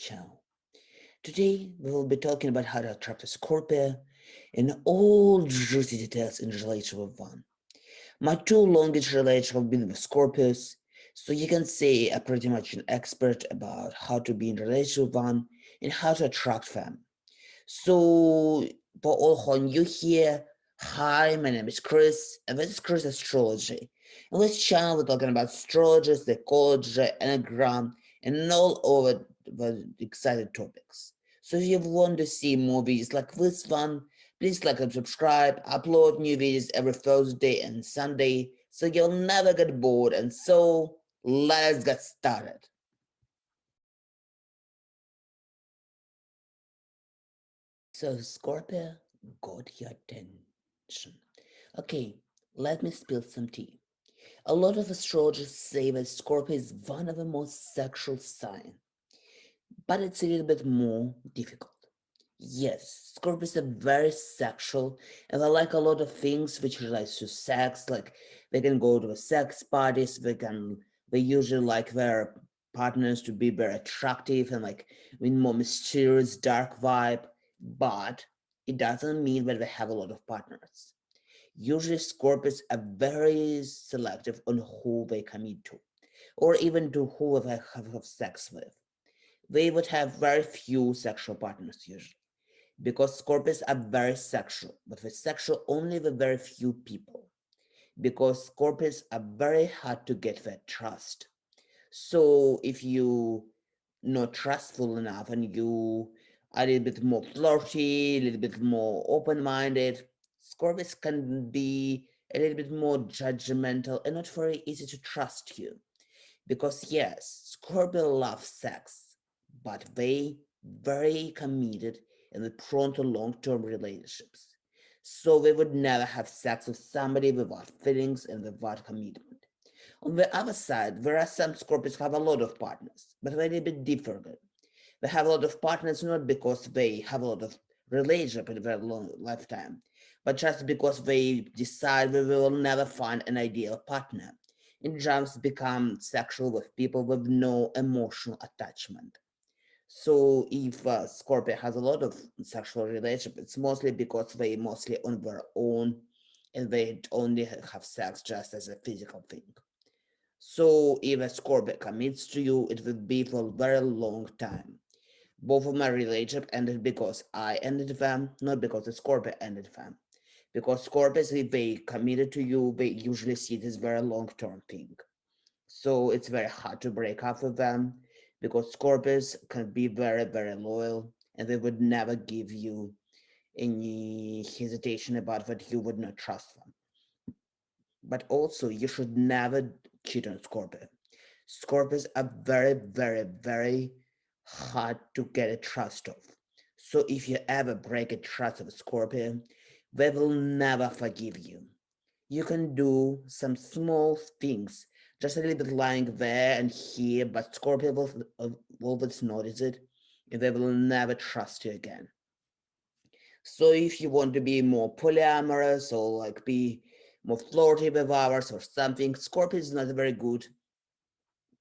channel. Today we will be talking about how to attract a Scorpio and all juicy details in relationship with one. My two longest relationships have been with Scorpios, so you can say I'm pretty much an expert about how to be in relationship with one and how to attract them. So for all who are new here, hi, my name is Chris, and this is Chris Astrology. In this channel, we're talking about astrology, psychology, enneagram, and all over the exciting topics. So if you want to see movies like this one, please like and subscribe. Upload new videos every Thursday and Sunday, so you'll never get bored. And so let us get started. So Scorpio got your attention. Okay, let me spill some tea. A lot of astrologers say that Scorpio is one of the most sexual signs, but it's a little bit more difficult. Yes, Scorpios are very sexual and they like a lot of things which relates to sex, like they can go to sex parties, they usually like their partners to be very attractive and like with more mysterious, dark vibe, but it doesn't mean that they have a lot of partners. Usually Scorpios are very selective on who they commit to, or even to who they have sex with. They would have very few sexual partners usually because Scorpios are very sexual, but they're sexual only with very few people because Scorpios are very hard to get their trust. So if you not trustful enough and you are a little bit more flirty, a little bit more open-minded, Scorpios can be a little bit more judgmental and not very easy to trust you. Because yes, Scorpio loves sex, but they very committed and they're prone to long-term relationships. So they would never have sex with somebody without feelings and without commitment. On the other side, there are some Scorpios who have a lot of partners, but they're a little bit different. They have a lot of partners not because they have a lot of relationship in their long lifetime, but just because they decide they will never find an ideal partner and just become sexual with people with no emotional attachment. So if Scorpio has a lot of sexual relationship, it's mostly because they mostly on their own and they only have sex just as a physical thing. So if a Scorpio commits to you, it will be for a very long time. Both of my relationship ended because I ended them, not because the Scorpio ended them. Because Scorpios, if they committed to you, they usually see this very long-term thing. So it's very hard to break up with them because Scorpios can be very, very loyal and they would never give you any hesitation about that you would not trust them. But also, you should never cheat on Scorpio. Scorpios are very, very, very hard to get a trust of. So if you ever break a trust of a Scorpio, they will never forgive you. You can do some small things, just a little bit lying there and here, but Scorpio will always notice it, and they will never trust you again. So if you want to be more polyamorous or like be more flirty with others or something, Scorpio is not a very good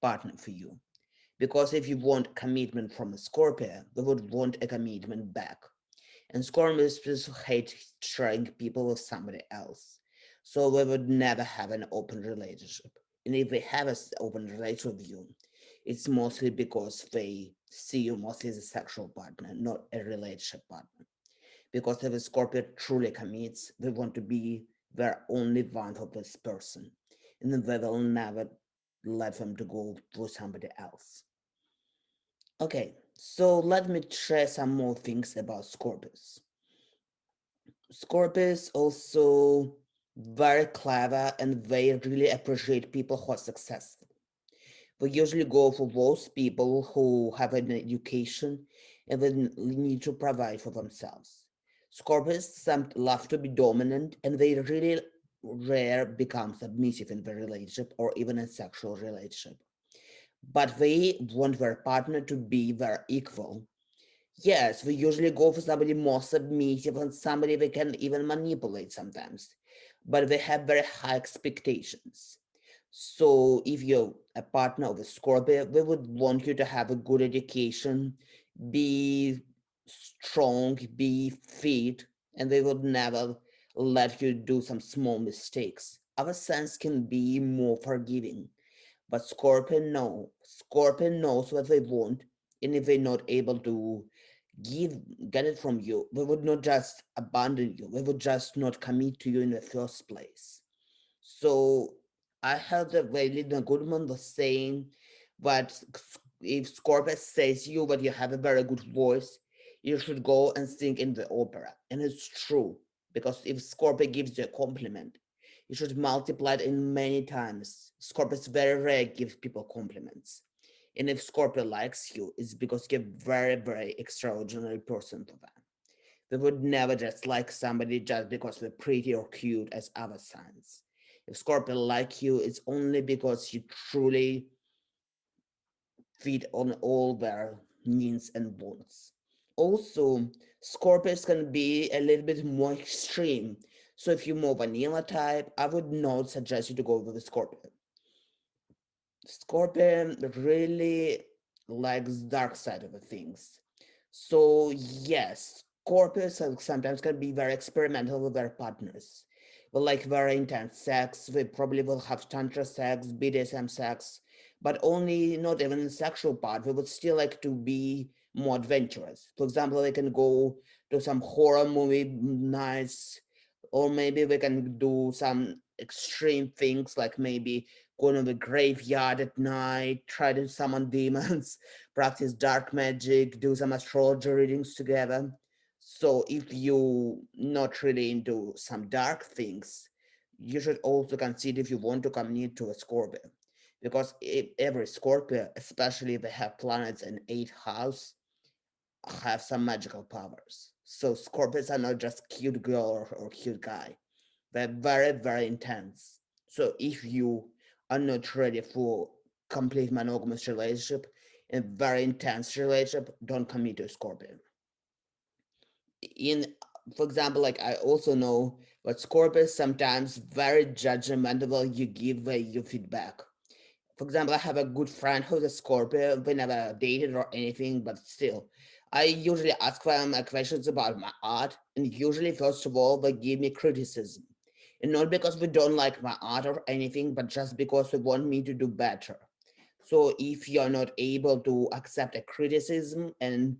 partner for you. Because if you want commitment from a Scorpio, they would want a commitment back. And Scorpios hate sharing people with somebody else. So they would never have an open relationship. And if they have an open relationship with you, it's mostly because they see you mostly as a sexual partner, not a relationship partner. Because if a Scorpio truly commits, they want to be their only one for this person. And then they will never let them to go with somebody else. Okay, so let me share some more things about Scorpios. Scorpios also very clever and they really appreciate people who are successful. They usually go for those people who have an education and they need to provide for themselves. Scorpios some love to be dominant and they really rare become submissive in the relationship or even a sexual relationship. But they want their partner to be their equal. Yes, we usually go for somebody more submissive and somebody they can even manipulate sometimes, but they have very high expectations. So if you're a partner of a Scorpio, they would want you to have a good education, be strong, be fit, and they would never let you do some small mistakes. Our sense can be more forgiving, but Scorpion knows what they want, and if they're not able to give get it from you, they would not just abandon you. They would just not commit to you in the first place. So I heard that Vailina Goodman was saying that if Scorpio says you that you have a very good voice, you should go and sing in the opera. And it's true, because if Scorpio gives you a compliment, you should multiply it in many times. Scorpios very rare give people compliments. And if Scorpio likes you, it's because you're a very, very extraordinary person for them. They would never just like somebody just because they're pretty or cute as other signs. If Scorpio like you, it's only because you truly feed on all their needs and wants. Also, Scorpios can be a little bit more extreme. So if you're more vanilla type, I would not suggest you to go with a Scorpio. Scorpion really likes dark side of the things. So yes, Scorpios sometimes can be very experimental with their partners. They like very intense sex. They probably will have tantra sex, BDSM sex, but only not even in sexual part. They would still like to be more adventurous. For example, they can go to some horror movie nights, or maybe we can do some extreme things like maybe go to the graveyard at night, try to summon demons, practice dark magic, do some astrology readings together. So if you not really into some dark things, you should also consider if you want to commit to a Scorpio. Because if every Scorpio, especially if they have planets in 8th house, have some magical powers. So Scorpios are not just cute girl or cute guy. They're very, very intense. So if you are not ready for complete monogamous relationship and very intense relationship, don't commit to a Scorpion. In For example, like I also know that Scorpions sometimes very judgmental. You give your feedback. For example, I have a good friend who's a Scorpio. We never dated or anything, but still, I usually ask them questions about my art, and usually, first of all, they give me criticism. And not because we don't like my art or anything, but just because they want me to do better. So if you're not able to accept a criticism and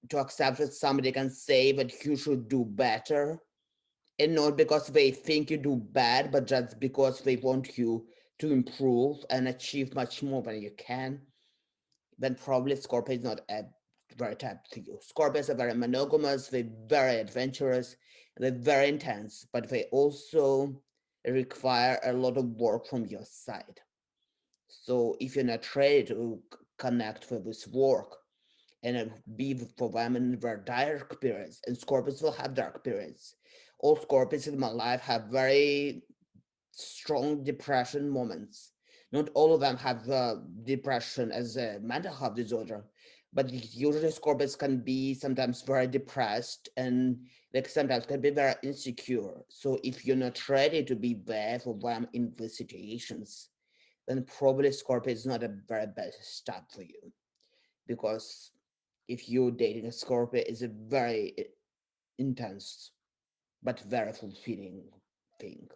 to accept that somebody can say that you should do better, and not because they think you do bad, but just because they want you to improve and achieve much more than you can, then probably Scorpio is not a very type to you. Scorpios are very monogamous, they're very adventurous, they're very intense, but they also require a lot of work from your side. So if you're not ready to connect with this work and be for them in their dark periods, and Scorpios will have dark periods. All Scorpios in my life have very strong depression moments. Not all of them have depression as a mental health disorder, but usually Scorpios can be sometimes very depressed and like sometimes can be very insecure. So if you're not ready to be there for them in these situations, then probably Scorpio is not a very best step for you, because if you're dating a Scorpio, it's a very intense but very fulfilling thing.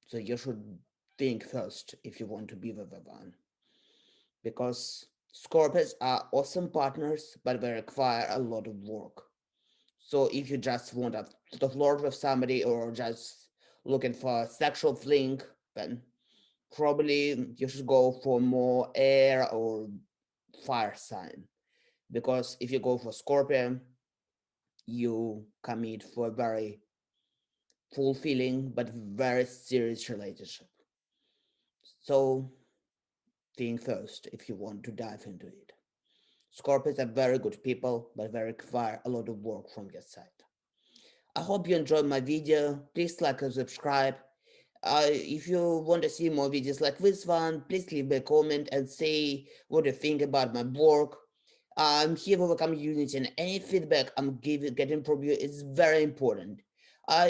So you should think first if you want to be with one, because Scorpios are awesome partners, but they require a lot of work. So if you just want to flirt with somebody or just looking for a sexual fling, then probably you should go for more air or fire sign. Because if you go for Scorpion, you commit for a very fulfilling but very serious relationship. So think first if you want to dive into it. Scorpions are very good people, but they require a lot of work from your side. I hope you enjoyed my video. Please like and subscribe. If you want to see more videos like this one, please leave a comment and say what you think about my work. I'm here for the community, and any feedback getting from you is very important.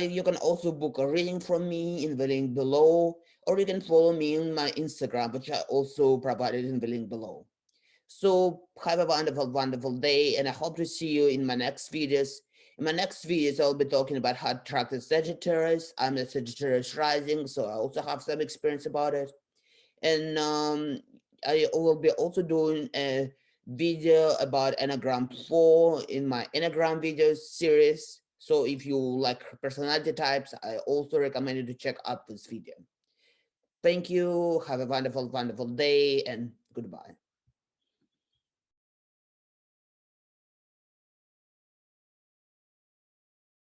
You can also book a reading from me in the link below, or you can follow me on my Instagram, which I also provided in the link below. So have a wonderful, wonderful day, and I hope to see you in my next videos. In my next videos, I'll be talking about how to track the Sagittarius. I'm a Sagittarius rising, so I also have some experience about it. And I will be also doing a video about Enneagram 4 in my Enneagram videos series. So if you like personality types, I also recommend you to check out this video. Thank you. Have a wonderful, wonderful day, and goodbye.